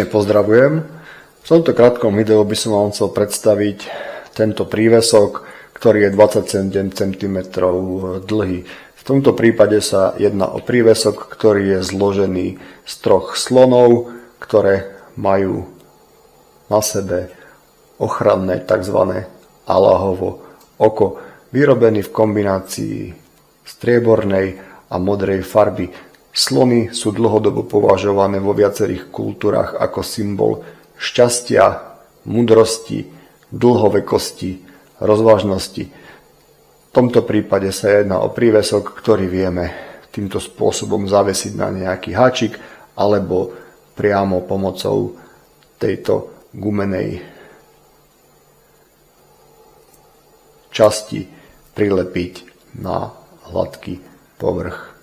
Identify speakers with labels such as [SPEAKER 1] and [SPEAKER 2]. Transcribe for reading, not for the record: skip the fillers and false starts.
[SPEAKER 1] srdečne pozdravujem. V tomto krátkom videu by som vám chcel predstaviť tento prívesok, ktorý je 27 cm dlhý. V tomto prípade sa jedná o prívesok, ktorý je zložený z 3 slonov, ktoré majú na sebe ochranné tzv. Allahovo oko, vyrobený v kombinácii striebornej a modrej farby. Slony sú dlhodobo považované vo viacerých kultúrach ako symbol šťastia, múdrosti, dlhovekosti, rozvážnosti. V tomto prípade sa jedná o prívesok, ktorý vieme týmto spôsobom zavesiť na nejaký háčik alebo priamo pomocou tejto gumenej časti prilepiť na hladký povrch.